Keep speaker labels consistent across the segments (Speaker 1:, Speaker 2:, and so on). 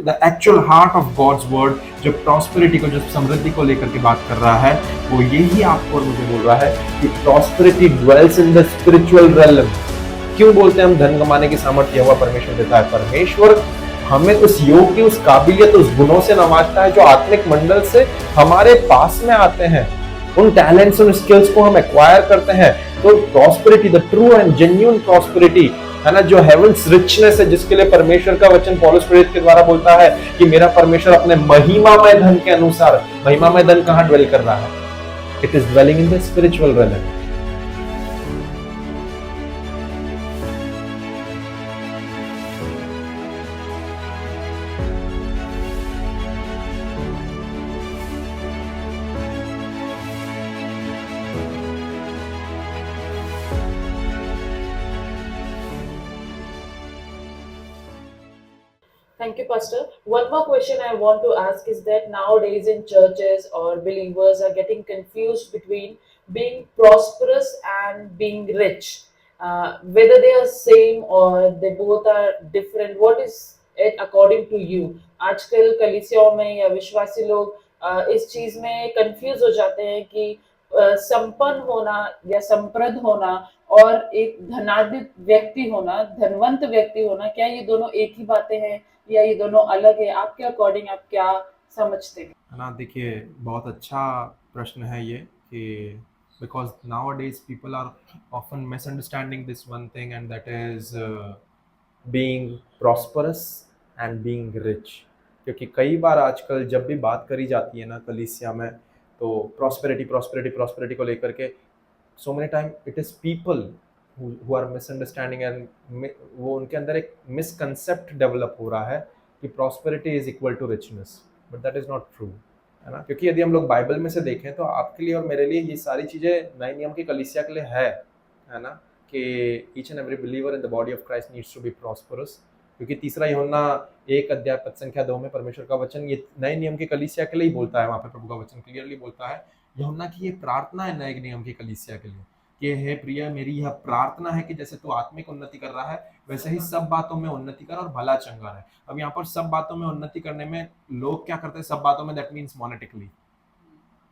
Speaker 1: The actual heart of God's word, जो prosperity को, जो समृद्धि को लेकर के बात कर रहा है, वो यही आपको और मुझे बोल रहा है कि prosperity dwells in the spiritual realm. क्यों बोलते हैं हम धन कमाने की सामर्थ्य हुआ परमेश्वर देता है? परमेश्वर हमें उस योग की, उस काबिलियत, उस गुणों से नवाजता है जो आत्मिक मंडल से हमारे पास में आते हैं। उन टैलेंट्स, उन स्किल्स को हम एक्वायर करते हैं। तो prosperity, the true and genuine prosperity है ना, जो हेवंस रिचनेस है, जिसके लिए परमेश्वर का वचन पौलुस प्रेरित के द्वारा बोलता है कि मेरा परमेश्वर अपने महिमामय धन के अनुसार, महिमामय धन कहां ड्वेल कर रहा है? It is dwelling in the spiritual realm.
Speaker 2: Thank you, Pastor. One more question I want to ask is that nowadays in churches or believers are getting confused between being prosperous and being rich. Whether they are same or they both are different. What is it according to you? आजकल कलीसियाओं में या विश्वासी लोग इस चीज में confuse हो जाते हैं कि संपन्न होना या समृद्ध होना और एक धनाढ्य व्यक्ति होना, धनवंत व्यक्ति होना, क्या ये दोनों एक ही बातें हैं या ये दोनों अलग है? आपके अकॉर्डिंग आप क्या समझते हैं?
Speaker 1: है ना, देखिए बहुत अच्छा प्रश्न है ये कि because nowadays people are often misunderstanding this one thing, and that is being prosperous and being rich. क्योंकि कई बार आजकल जब भी बात करी जाती है ना कलीसिया में, तो प्रॉस्पेरिटी प्रॉस्पेरिटी प्रॉस्पेरिटी को लेकर के so many time it is people who are misunderstanding, and वो उनके अंदर एक मिसकंसेप्ट डेवलप हो रहा है कि prosperity is equal to richness, but that is not true, है ना। क्योंकि यदि हम लोग बाइबल में से देखें तो आपके लिए और मेरे लिए ये सारी चीज़ें नए नियम की कलीसिया के लिए है ना, कि each and every believer in the body of Christ needs to be prosperous. क्योंकि तीसरा यूहन्ना 1 अध्याय पद संख्या 2 में परमेश्वर का वचन ये नए नियम की कलीसिया के लिए ही बोलता है। वहाँ पे प्रभु का वचन क्लियरली बोलता है, यूहन्ना की ये प्रार्थना है नए नियम की कलीसिया के लिए कि हे प्रिय, मेरी यह प्रार्थना है कि जैसे तू आत्मिक उन्नति कर रहा है वैसे ही सब बातों में उन्नति कर और भला चंगा रहे। अब यहाँ पर सब बातों में उन्नति करने में लोग क्या करते हैं? सब बातों में that means monetically,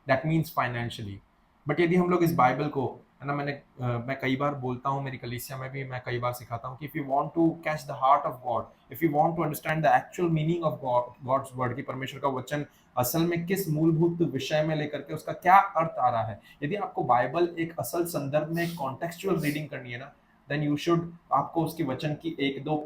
Speaker 1: that means financially. But यदि हम लोग इस बाइबल को, है ना, मैं कई बार बोलता हूँ, मेरी कलीसिया में भी मैं कई बार सिखाता हूँ कि if you want to catch the heart of God, if you want to understand the actual meaning of God's word, की परमेश्वर का वचन असल में किस मूलभूत विषय में लेकर के उसका क्या अर्थ आ रहा है, यदि आपको बाइबल एक असल संदर्भ में कॉन्टेक्चुअल रीडिंग करनी है ना, देन यू शुड, आपको उसकी वचन की 1-2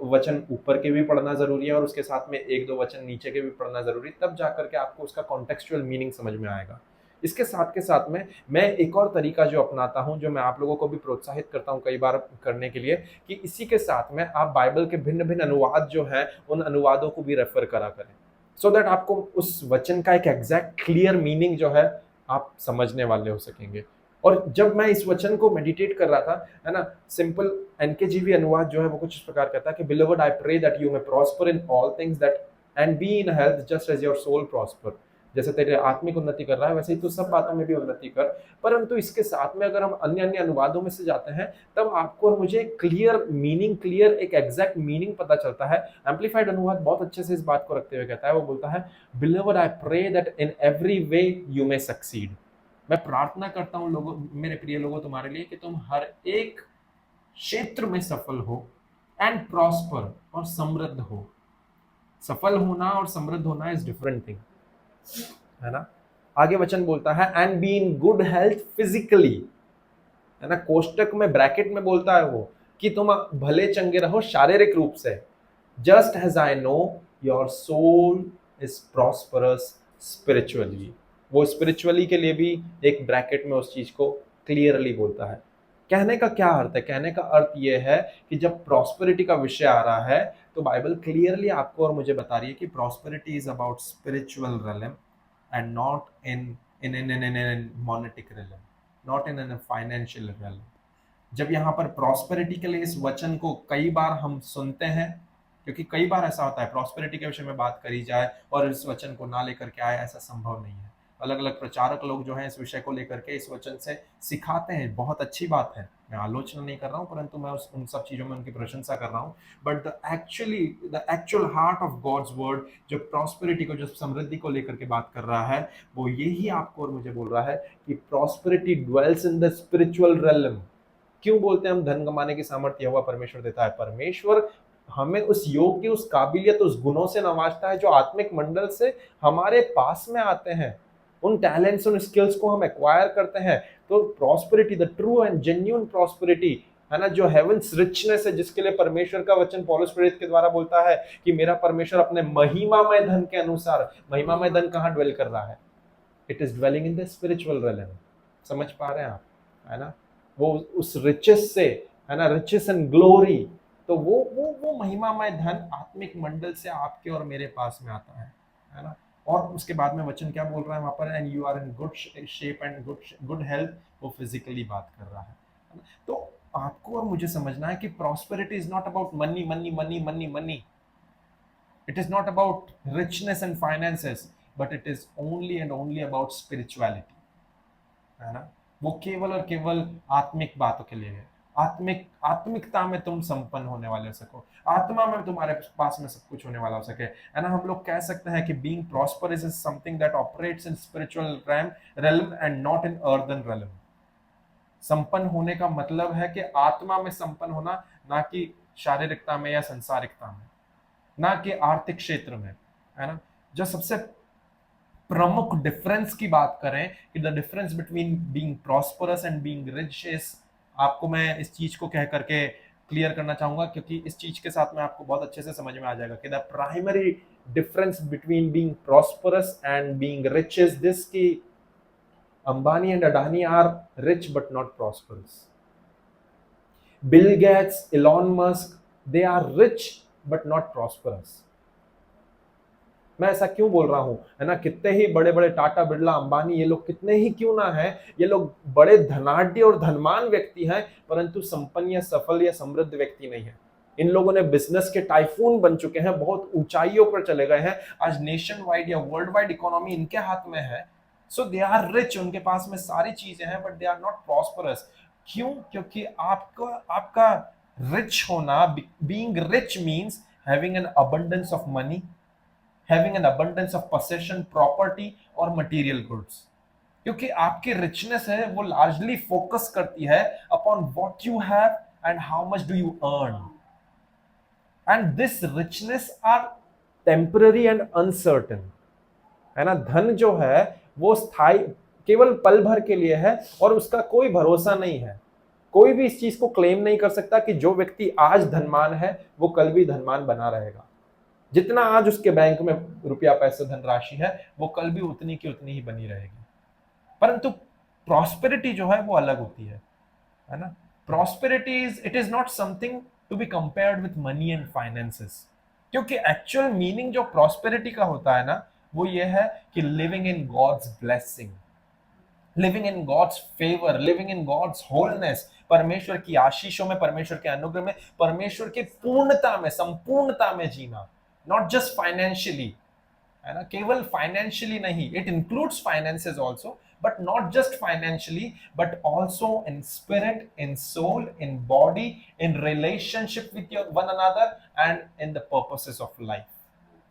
Speaker 1: वचन ऊपर के भी पढ़ना जरूरी है और उसके साथ में 1-2 वचन नीचे के भी पढ़ना जरूरी है, तब जाकर के आपको उसका कॉन्टेक्चुअल मीनिंग समझ में आएगा। इसके साथ के साथ में मैं एक और तरीका जो अपनाता हूं, जो मैं आप लोगों को भी प्रोत्साहित करता हूं कई बार करने के लिए, कि इसी के साथ में आप बाइबल के भिन्न भिन्न अनुवाद जो हैं उन अनुवादों को भी रेफर करा करें, सो दैट आपको उस वचन का एक एग्जैक्ट क्लियर मीनिंग जो है आप समझने वाले हो सकेंगे। और जब मैं इस वचन को मेडिटेट कर रहा था, है ना, सिंपल एनकेजीवी अनुवाद जो है वो कुछ इस प्रकार कहता है कि beloved I pray that you may prosper in all things that and be in health just as your soul prosper. जैसे तेरे आत्मिक उन्नति कर रहा है वैसे ही तू सब बातों में भी उन्नति कर। परंतु इसके साथ में अगर हम अन्य अन्य अनुवादों में से जाते हैं तब आपको और मुझे क्लियर मीनिंग, क्लियर एक एग्जैक्ट मीनिंग पता चलता है। एम्पलीफाइड अनुवाद बहुत अच्छे से इस बात को रखते हुए कहता है, वो बोलता है, beloved I pray that in every way you may succeed. मैं प्रार्थना करता हूँ लोगों, मेरे प्रिय लोगों, तुम्हारे लिए कि तुम हर एक क्षेत्र में सफल हो एंड प्रॉस्पर, और समृद्ध हो। सफल होना और समृद्ध होना इज डिफरेंट थिंग, है ना। आगे वचन बोलता है and be in good health physically, है ना, कोष्टक में ब्रैकेट में बोलता है वो कि तुम भले चंगे रहो शारीरिक रूप से, just as I know your soul is prosperous spiritually. वो स्पिरिचुअली के लिए भी एक ब्रैकेट में उस चीज को क्लियरली बोलता है। कहने का क्या अर्थ है? कहने का अर्थ ये है कि जब प्रॉस्पेरिटी का विषय आ रहा है तो बाइबल क्लियरली आपको और मुझे बता रही है कि prosperity is about spiritual realm and not in monetic realm, not in financial realm. जब यहाँ पर प्रॉस्पेरिटी के लिए इस वचन को कई बार हम सुनते हैं, क्योंकि कई बार ऐसा होता है प्रॉस्पेरिटी के विषय में बात करी जाए और इस वचन को ना लेकर के आए, ऐसा संभव नहीं है। अलग अलग प्रचारक लोग जो हैं इस विषय को लेकर के इस वचन से सिखाते हैं, बहुत अच्छी बात है, मैं आलोचना नहीं कर रहा हूँ, परंतु मैं उन सब चीज़ों में उनकी प्रशंसा कर रहा हूँ। But the actual heart of God's word जो प्रॉस्पेरिटी को, जो समृद्धि को लेकर के बात कर रहा है, वो यही आपको और मुझे बोल रहा है कि prosperity dwells in the spiritual realm. क्यों बोलते हैं हम धन कमाने की सामर्थ्य हुआ परमेश्वर देता है? परमेश्वर हमें उस योग्य, उस काबिलियत, उस गुणों से नवाजता है जो आत्मिक मंडल से हमारे पास में आते हैं। उन टैलेंट्स, उन स्किल्स को हम एक्वायर करते हैं। तो prosperity, the true and genuine prosperity है ना, जो हेवंस रिचनेस है, जिसके लिए परमेश्वर का वचन पौलुस प्रेरित के द्वारा बोलता है कि मेरा परमेश्वर अपने महिमामय धन के अनुसार, महिमामय धन कहाँ ड्वेल कर रहा है? It is dwelling in the spiritual realm. समझ पा रहे हैं आप? है ना, वो उस रिचेस से, है ना, रिचेस एंड ग्लोरी, तो वो महिमामय धन आत्मिक मंडल से आपके और मेरे पास में आता है ना। और उसके बाद में वचन क्या बोल रहा है वहां पर? And you are in good shape and good health. वो फिजिकली बात कर रहा है ना? तो आपको और मुझे समझना है कि prosperity is not about money money money money money. It is not about richness and finances, but it is only and only about spirituality, है ना। वो केवल और केवल आत्मिक बातों के लिए है। आत्मिकता में तुम संपन्न होने वाले हो सको, आत्मा में तुम्हारे पास में सब कुछ होने वाला हो सके, है ना। हम लोग कह सकते हैं कि being prosperous is something that operates in spiritual realm and not in earthen realm। संपन्न होने का मतलब है कि आत्मा में संपन्न होना, ना कि शारीरिकता में या संसारिकता में, ना कि आर्थिक क्षेत्र में, है ना। जो सबसे प्रमुख डिफरेंस की बात करें कि the difference between being prosperous and being rich is, आपको मैं इस चीज को कह करके क्लियर करना चाहूंगा, क्योंकि इस चीज के साथ में आपको बहुत अच्छे से समझ में आ जाएगा कि the primary difference between being prosperous and being rich is this, कि Ambani and Adani are rich but not prosperous. Bill Gates, Elon Musk, they are rich but not prosperous. मैं ऐसा क्यों बोल रहा हूं, है ना। कितने ही बड़े बड़े टाटा, बिरला, अंबानी, ये लोग कितने ही क्यों ना है, ये लोग बड़े धनाढ्य और धनवान व्यक्ति हैं, परंतु संपन्न या सफल या समृद्ध व्यक्ति नहीं है। इन लोगों ने बिजनेस के टाइफून बन चुके हैं, बहुत ऊंचाइयों पर चले गए हैं। आज नेशन वाइड या वर्ल्ड वाइड इकोनॉमी इनके हाथ में है। सो दे आर रिच, उनके पास में सारी चीजें हैं, but they are not prosperous. क्यों? क्योंकि आपका रिच होना, being rich means having an abundance of money, having an abundance of possession, property और material goods। क्योंकि आपकी richness है वो largely focus करती है upon what you have and how much do you earn, and this richness are temporary and uncertain, है ना। धन जो है वो स्थायी, केवल पल भर के लिए है, और उसका कोई भरोसा नहीं है। कोई भी इस चीज को क्लेम नहीं कर सकता कि जो व्यक्ति आज धनवान है वो कल भी धनवान बना रहेगा। जितना आज उसके बैंक में रुपया, पैसा, धनराशि है, वो कल भी उतनी की उतनी ही बनी रहेगी। परंतु प्रॉस्पेरिटी जो है वो अलग होती है ना। Prosperity it is not something to be compared with money and finances. क्योंकि एक्चुअल मीनिंग जो प्रॉस्पेरिटी का होता है ना, वो ये है कि living in God's blessing, living in God's favour, living in God's holiness, परमेश्वर की आशीषों में, परमेश्वर के अनुग्रह में, परमेश्वर की पूर्णता में, संपूर्णता में जीना। नॉट जस्ट फाइनेंशियली, है ना, केवल फाइनेंशियली नहीं, it includes finances also, but not just financially, but also in spirit, in soul, in body, in relationship with one another and in the purposes of life.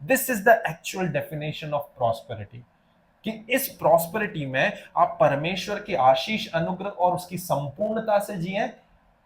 Speaker 1: This is the actual definition of prosperity, कि इस prosperity में आप परमेश्वर की आशीष, अनुग्रह और उसकी संपूर्णता से जिए,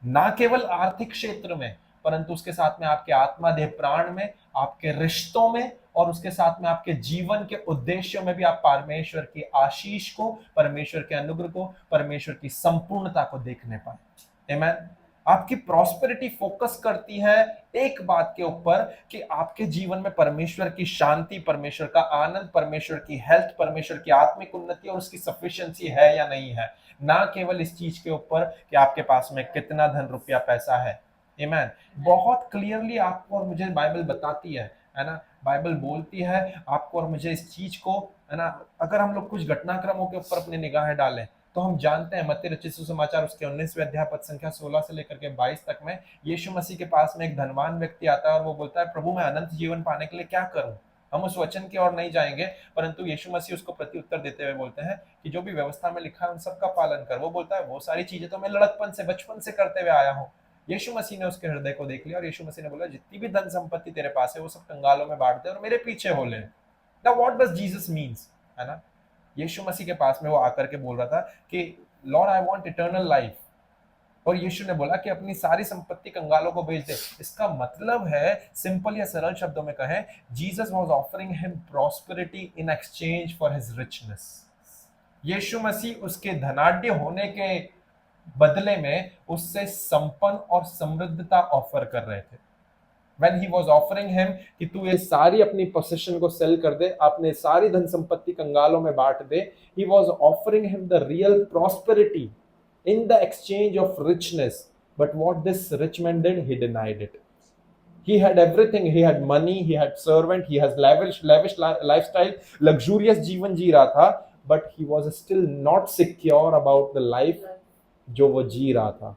Speaker 1: ना केवल आर्थिक क्षेत्र में, परंतु उसके साथ में आपके आत्मा, देह, प्राण में, आपके रिश्तों में, और उसके साथ में आपके जीवन के उद्देश्यों में भी आप परमेश्वर की आशीष को, परमेश्वर के अनुग्रह को, परमेश्वर की संपूर्णता को देखने पाए। आमीन। आपकी प्रॉस्पेरिटी फोकस करती है एक बात के ऊपर कि आपके जीवन में परमेश्वर की शांति, परमेश्वर का आनंद, परमेश्वर की हेल्थ, परमेश्वर की आत्मिक उन्नति और उसकी सफिशिएंसी है या नहीं है, ना केवल इस चीज के ऊपर कि आपके पास में कितना धन, रुपया, पैसा है। आमीन। बहुत क्लियरली आपको और मुझे बाइबल बताती है ना। बाइबल बोलती है आपको और मुझे इस चीज को, है ना। अगर हम लोग कुछ घटनाक्रमों के ऊपर अपनी निगाहें डालें तो हम जानते हैं मत्ती रचित सुसमाचार उसके 19वें अध्याय पद संख्या 16 से लेकर के 22 तक में यीशु मसीह के पास में एक धनवान व्यक्ति आता है और वो बोलता है, प्रभु मैं अनंत जीवन पाने के लिए क्या करूं? हम उस वचन की ओर नहीं जाएंगे, परंतु यीशु मसीह उसको प्रत्युत्तर देते हुए बोलते हैं कि जो भी व्यवस्था में लिखा है उन सबका पालन कर। वो बोलता है वो सारी चीजें तो मैं लड़कपन से बचपन से करते हुए आया हूँ। यीशु मसीह ने उसके हृदय को देख लिया और यीशु मसीह ने बोला जितनी भी धन संपत्ति तेरे पास है वो सब कंगालों में बांट दे और मेरे पीछे हो ले। Now what does Jesus means, है ना? यीशु मसीह के पास में वो आकर के बोल रहा था कि Lord I want eternal life, और यीशु ने बोला कि अपनी सारी संपत्ति कंगालों को बेच दे। इसका मतलब है, सिंपल या सरल शब्दों में कहें, Jesus was offering him prosperity in exchange for his richness. Yeshu Masih उसके धनाढ्य होने के बदले में उससे संपन्न और समृद्धता ऑफर कर रहे थे। When he was offering him कि तू ये सारी अपनी पोसेशन को सेल कर दे, अपने सारी धन संपत्ति कंगालों में बांट दे, he was offering him the real prosperity in the exchange of richness. But what this rich man did, he denied it. He had everything, he had money, he had servant, he has lavish lifestyle, luxurious जीवन जी रहा था, but he was still not secure about the life जो वो जी रहा था।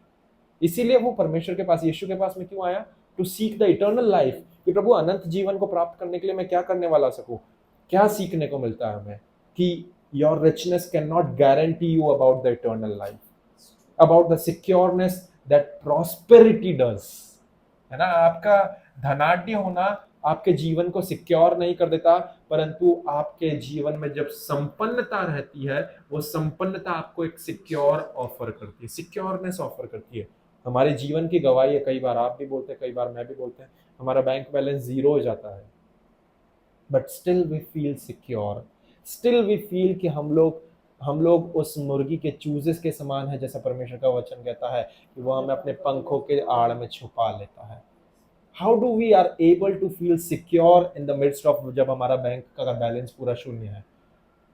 Speaker 1: इसीलिए वो परमेश्वर के पास, यीशु के पास में क्यों आया? To seek the eternal life, कि प्रभु अनंत जीवन को प्राप्त करने के लिए मैं क्या करने वाला सकूं, क्या सीखने को मिलता है हमें कि your richness can not guarantee you about the eternal life, about the secureness that prosperity does, है ना? आपका धनाढ्य होना आपके जीवन को सिक्योर नहीं कर देता, परंतु आपके जीवन में जब संपन्नता रहती है, वो संपन्नता आपको एक सिक्योर ऑफर करती है, सिक्योरनेस ऑफर करती है। हमारे जीवन की गवाही है, कई बार आप भी बोलते हैं, कई बार मैं भी बोलते हैं, हमारा बैंक बैलेंस 0 हो जाता है, but still we feel secure, still we feel कि हम लोग उस मुर्गी के चूजेस के समान है, जैसा परमेश्वर का वचन कहता है कि वो हमें अपने पंखों के आड़ में छुपा लेता है। How do we are able to feel secure in the midst of, जब हमारा बैंक का बैलेंस पूरा शून्य है?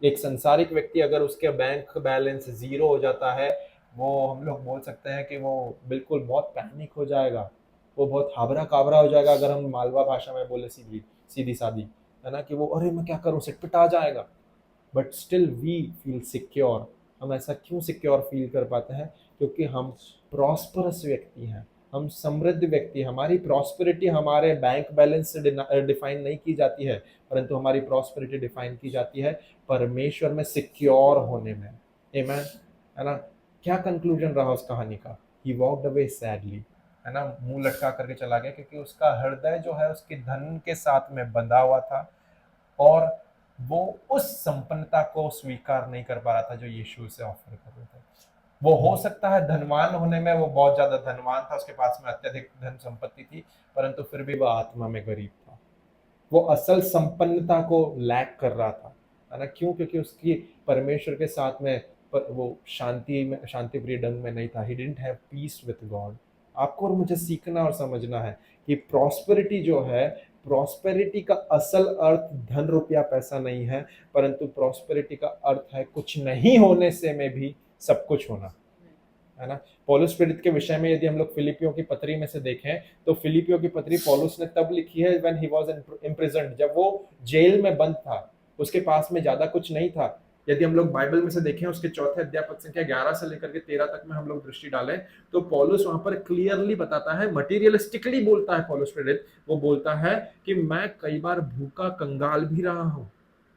Speaker 1: एक संसारिक व्यक्ति अगर उसके बैंक बैलेंस 0 हो जाता है, वो हम लोग बोल सकते हैं कि वो बिल्कुल बहुत पैनिक हो जाएगा, वो बहुत हाबरा काबरा हो जाएगा, अगर हम मालवा भाषा में बोले सीधी सादी, है ना, कि वो अरे मैं क्या करूं, सिटपिटा आ जाएगा। But still we feel secure. हम ऐसा क्यों सिक्योर फील कर पाते हैं? क्योंकि हम प्रॉस्परस व्यक्ति हैं, हम समृद्ध व्यक्ति। हमारी प्रॉस्पेरिटी हमारे बैंक बैलेंस से डिफाइन नहीं की जाती है, परंतु हमारी प्रॉस्पेरिटी डिफाइन की जाती है परमेश्वर में सिक्योर होने में। आमेन, है ना? क्या कंक्लूजन रहा उस कहानी का? ही वॉकड अवे सैडली, है ना, मुंह लटका करके चला गया, क्योंकि उसका हृदय जो है उसके धन के साथ में बंधा हुआ था, और वो उस संपन्नता को स्वीकार नहीं कर पा रहा था जो यीशु उसे ऑफर कर रहे थे। वो हो सकता है धनवान होने में वो बहुत ज्यादा धनवान था, उसके पास में अत्यधिक धन संपत्ति थी, परंतु फिर भी वह आत्मा में गरीब था। वो असल संपन्नता को लैक कर रहा था, है ना? क्यों? क्योंकि उसकी परमेश्वर के साथ में वो शांति प्रिय ढंग में नहीं था। He didn't have peace with God. आपको और मुझे सीखना और समझना है कि प्रॉस्पेरिटी जो है, प्रॉस्पेरिटी का असल अर्थ धन रुपया पैसा नहीं है, परंतु प्रॉस्पेरिटी का अर्थ है कुछ नहीं होने से में भी सब कुछ होना, है ना? पौलुस प्रेरित के विषय में यदि हम लोग फिलिपियों की पत्री में से देखें, तो फिलिपियों की पत्री पौलुस ने तब लिखी है व्हेन ही वाज इम्प्रिजन्ड, जब वो जेल में बंद था, उसके पास में ज्यादा कुछ नहीं था। यदि हम लोग बाइबल में से देखें, उसके 4 अध्याय पद संख्या 11 से लेकर के 13 तक में हम लोग दृष्टि डालें, तो पौलुस वहां पर क्लियरली बताता है, मटीरियलिस्टिकली बोलता है पौलुस प्रेरित, वो बोलता है कि मैं कई बार भूखा कंगाल भी रहा हूं।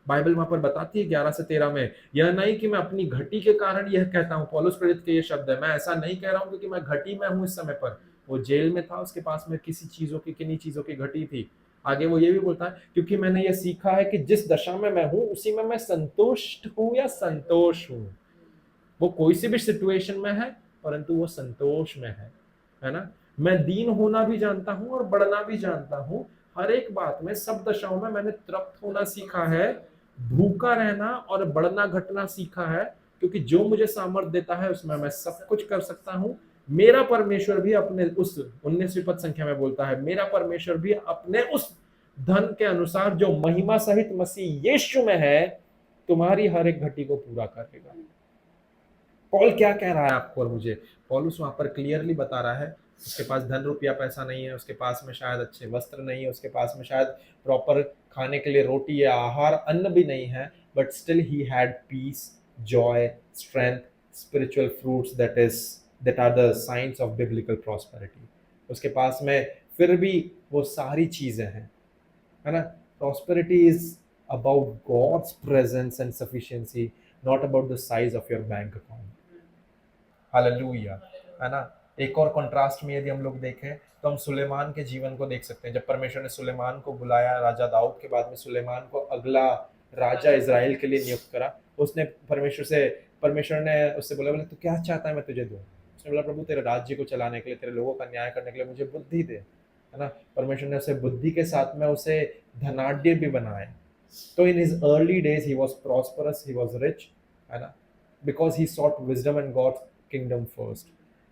Speaker 1: बाइबल वहां पर बताती है 11 से 13 में, यह नहीं कि मैं अपनी घटी के कारण यह कहता हूं, पौलुस प्रेरित के ये शब्द है, मैं ऐसा नहीं कह रहा हूं क्योंकि मैं घटी में हूं इस समय पर। वो जेल में था, उसके पास में किन्हीं चीजों की घटी थी। आगे वो ये भी बोलता है, क्योंकि मैंने ये सीखा है कि जिस दशा में मैं हूं उसी में मैं संतुष्ट हूं या संतोष हूं। वो कोई सी भी सिचुएशन में है, परंतु वो संतोष में है ना? मैं दीन होना भी जानता हूं और बढ़ना भी जानता हूं, हर एक बात में, सब दशाओं में मैंने तृप्त होना सीखा है, भूखा रहना और बढ़ना घटना सीखा है, क्योंकि जो मुझे सामर्थ देता है उसमें मैं सब कुछ कर सकता हूं। मेरा परमेश्वर भी अपने उस 19वीं पद संख्या में बोलता है, मेरा परमेश्वर भी अपने उस धन के अनुसार जो महिमा सहित मसीह यीशु में है, तुम्हारी हर एक घटी को पूरा करेगा। पॉल क्या कह रहा है आपको और मुझे? पॉलुस वहां पर क्लियरली बता रहा है, उसके पास धन रुपया पैसा नहीं है, उसके पास में शायद अच्छे वस्त्र नहीं है, उसके पास में शायद प्रॉपर खाने के लिए रोटी या आहार अन्न भी नहीं है, but still he had peace, joy, strength, spiritual fruits that are the science of biblical prosperity. उसके पास में फिर भी वो सारी चीजें हैं, है ना? Prosperity is about God's presence and sufficiency, not about the size of your bank account. Hallelujah, है ना। एक और कंट्रास्ट में यदि हम लोग देखें तो हम सुलेमान के जीवन को देख सकते हैं। जब परमेश्वर ने सुलेमान को बुलाया, राजा दाऊद के बाद में सुलेमान को अगला राजा इज़राइल के लिए नियुक्त करा, उसने परमेश्वर ने उससे बोला, बोले तू क्या चाहता है मैं तुझे दूं? उसने बोला, प्रभु तेरे राज्य को चलाने के लिए, तेरे लोगों का न्याय करने के लिए मुझे बुद्धि दे, है ना। परमेश्वर ने उसे बुद्धि के साथ में उसे धनाढ्य भी बनाया। तो in his early days he was prosperous, he was rich, है ना, because he sought wisdom and God's kingdom first.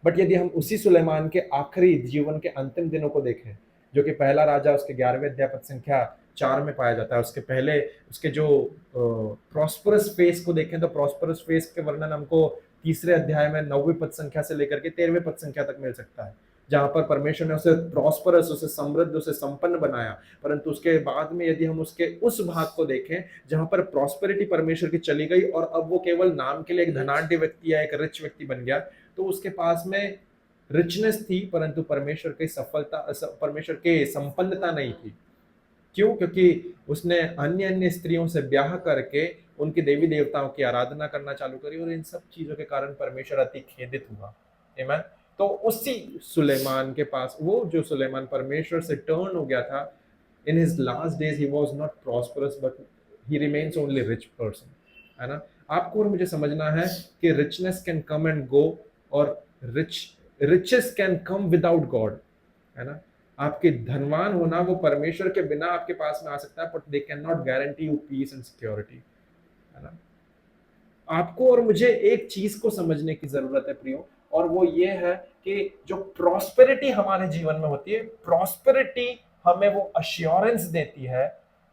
Speaker 1: But यदि हम उसी सुलेमान के आखिरी जीवन के अंतिम दिनों को देखें, जो कि पहला राजा उसके 11वें अध्याय पद संख्या 4 में पाया जाता है, उसके पहले उसके जो प्रॉस्परस फेस को देखें तो प्रॉस्परस फेस के वर्णन हमको तीसरे अध्याय में 9वें पद संख्या से लेकर के 13वें पद संख्या तक मिल सकता है, जहां पर परमेश्वर ने उसे प्रॉस्परस, उसे समृद्ध, उसे संपन्न बनाया। परंतु उसके बाद में यदि हम उसके उस भाग को देखें जहां पर प्रॉस्पेरिटी परमेश्वर की चली गई और अब वो केवल नाम के लिए एक धनाढ्य व्यक्ति या एक रिच व्यक्ति बन गया, तो उसके पास में रिचनेस थी परंतु परमेश्वर के संपन्नता नहीं थी। क्यों? क्योंकि उसने अन्य अन्य स्त्रियों से ब्याह करके उनके देवी देवताओं की आराधना करना चालू करी और इन सब चीजों के कारण परमेश्वर अति खेदित हुआ। आमीन। तो उसी सुलेमान के पास, वो जो सुलेमान परमेश्वर से टर्न हो गया था, in his last days he was not prosperous but he remains only rich person, है ना। आपको और मुझे समझना है कि richness can come and go और riches can come without God, है ना। आपके धनवान होना वो परमेश्वर के बिना आपके पास में आ सकता है, but they can not guarantee you peace and security, है ना। आपको और मुझे एक चीज को समझने की जरूरत है प्रियो, और वो ये है कि जो प्रॉस्पेरिटी हमारे जीवन में होती है, प्रॉस्पेरिटी हमें वो अश्योरेंस देती है,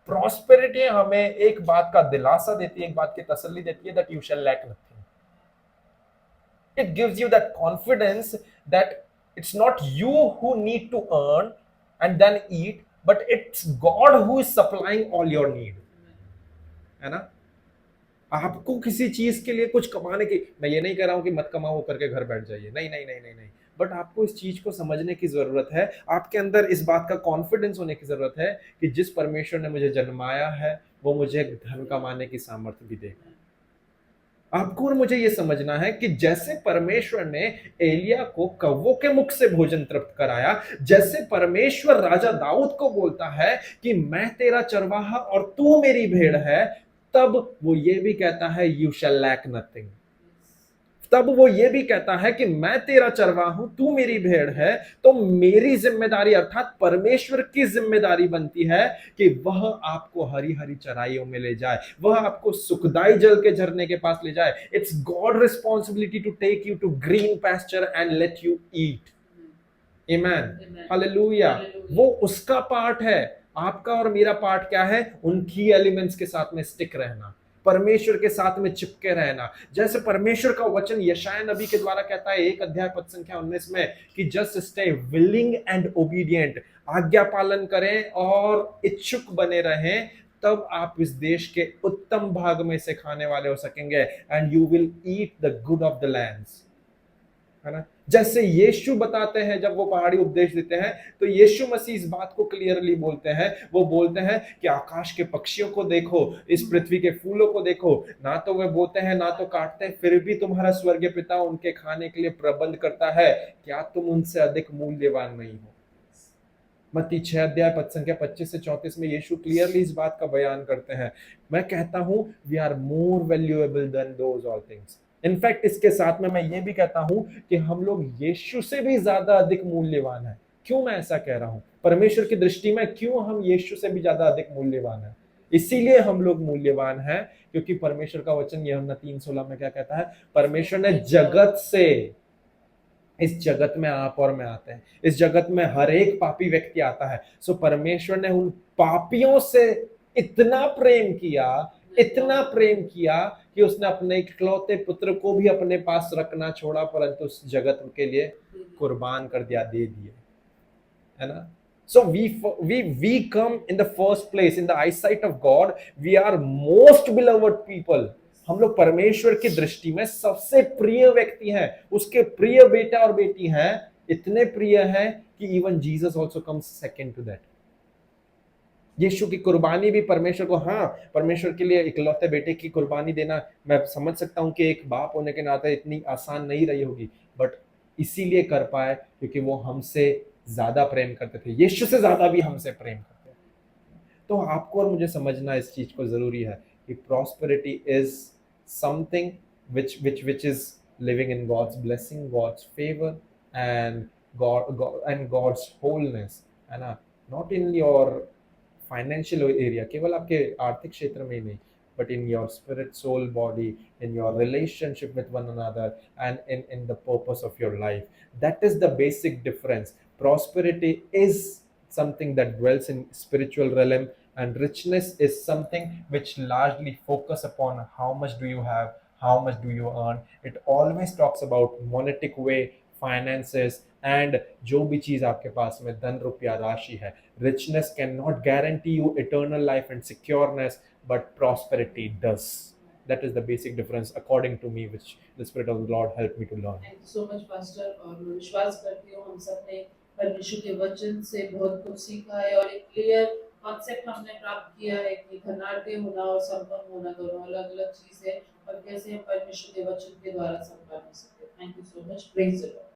Speaker 1: प्रॉस्पेरिटी हमें एक बात का दिलासा देती है, एक बात की तसल्ली देती है, that you shall lack nothing. It gives you that confidence that it's not you who need to earn and then eat, but it's God who is supplying all your need, है ना। आपको किसी चीज के लिए कुछ कमाने की, मैं ये नहीं कह रहा हूं कि मत कमाओ करके घर बैठ जाइए, नहीं नहीं नहीं नहीं नहीं, बट आपको इस चीज को समझने की जरूरत है, आपके अंदर इस बात का कॉन्फिडेंस होने की जरूरत है कि जिस परमेश्वर ने मुझे जन्माया है वो मुझे धन कमाने की सामर्थ्य भी देगा। आपको और मुझे यह समझना है कि जैसे परमेश्वर ने एलिया को कौवों के मुख से भोजन तृप्त कराया, जैसे परमेश्वर राजा दाऊद को बोलता है कि मैं तेरा चरवाहा और तू मेरी भेड़ है, तब वो ये भी कहता है यू शैल लैक नथिंग। तब वो ये भी कहता है कि मैं तेरा चरवाहा हूं, तू मेरी भेड़ है। तो मेरी जिम्मेदारी अर्थात परमेश्वर की जिम्मेदारी बनती है कि वह आपको हरी हरी चराइयों में ले जाए, वह आपको सुखदाई जल के झरने के पास ले जाए। It's God responsibility to take you to green pasture and let you eat. Amen, hallelujah. वो उसका पार्ट है। आपका और मेरा पार्ट क्या है? उन की एलिमेंट्स के साथ में स्टिक रहना, परमेश्वर के साथ में चिपके रहना। जैसे परमेश्वर का वचन यशायाह नबी के द्वारा कहता है 1 अध्याय पद संख्या 19 में कि just stay willing and obedient, आज्ञा पालन करें और इच्छुक बने रहें, तब आप इस देश के उत्तम भाग में से खाने वाले हो सकेंगे, and you will eat the good of the lands, है ना। जैसे यीशु बताते हैं, जब वो पहाड़ी उपदेश देते हैं तो यीशु मसीह इस बात को क्लियरली बोलते हैं। वो बोलते हैं कि आकाश के पक्षियों को देखो, इस पृथ्वी के फूलों को देखो, ना तो वे बोते हैं ना तो काटते हैं, फिर भी तुम्हारा स्वर्गीय पिता उनके खाने के लिए प्रबंध करता है, क्या तुम उनसे अधिक मूल्यवान नहीं हो? मत्ती 6 अध्याय पद संख्या 25 से 34 में यीशु क्लियरली इस बात का बयान करते हैं। मैं कहता हूं we are more valuable than those all things. In fact इसके साथ में मैं ये भी कहता हूं कि हम लोग यीशु से भी ज्यादा अधिक मूल्यवान है। क्यों मैं ऐसा कह रहा हूं? परमेश्वर की दृष्टि में क्यों हम यीशु से भी ज्यादा अधिक मूल्यवान है? इसीलिए हम लोग मूल्यवान है क्योंकि परमेश्वर का वचन यूहन्ना 3:16 में क्या कहता है? परमेश्वर ने जगत से, इस जगत में आप और मैं आते हैं, इस जगत में हर एक पापी व्यक्ति आता है। सो परमेश्वर ने उन पापियों से इतना प्रेम किया, इतना प्रेम किया कि उसने अपने इकलौते पुत्र को भी अपने पास रखना छोड़ा, परंतु उस जगत के लिए कुर्बान कर दिया, दे दिए, है ना। So we come in the first place in the eyesight of God. We are most beloved people. हम लोग परमेश्वर की दृष्टि में सबसे प्रिय व्यक्ति हैं, उसके प्रिय बेटा और बेटी हैं, इतने प्रिय हैं कि even Jesus also comes second to that. Yeshu की कुर्बानी भी परमेश्वर को, हाँ, परमेश्वर के लिए इकलौते बेटे की कुर्बानी देना, मैं समझ सकता हूँ कि एक बाप होने के नाते इतनी आसान नहीं रही होगी, बट इसीलिए कर पाए क्योंकि वो हमसे ज्यादा प्रेम करते थे, यीशु से ज्यादा भी हमसे प्रेम करते हैं। तो आपको और मुझे समझना इस चीज को जरूरी है कि prosperity is something which is living in God's blessing, God's favor, and God's wholeness, है ना, not in your financial area, केवल आपके आर्थिक क्षेत्र में ही नहीं, but in your spirit, soul, body, in your relationship with one another, and in the purpose of your life. That is the basic difference. Prosperity is something that dwells in spiritual realm, and richness is something which largely focus upon how much do you have, how much do you earn. It always talks about monetary way, finances, and जो भी चीज आपके पास में धन रुपया राशि है। Richness cannot guarantee you eternal life and secureness, but prosperity does. That is the basic difference according to me, which the Spirit of the Lord helped me to learn.
Speaker 2: Thank you so much pastor. और मैं विश्वास करती हूँ हम सब ने परमेश्वर के वचन से बहुत कुछ सीखा है और एक क्लियर कॉन्सेप्ट हमने प्राप्त किया है कि धनाढ़ होना और संपन्न होना दोनों अलग अलग चीज है और कैसे हम परमेश्वर के वचन के द्वारा संपन्न हो सकते हैं। Thank you so much. Praise the Lord.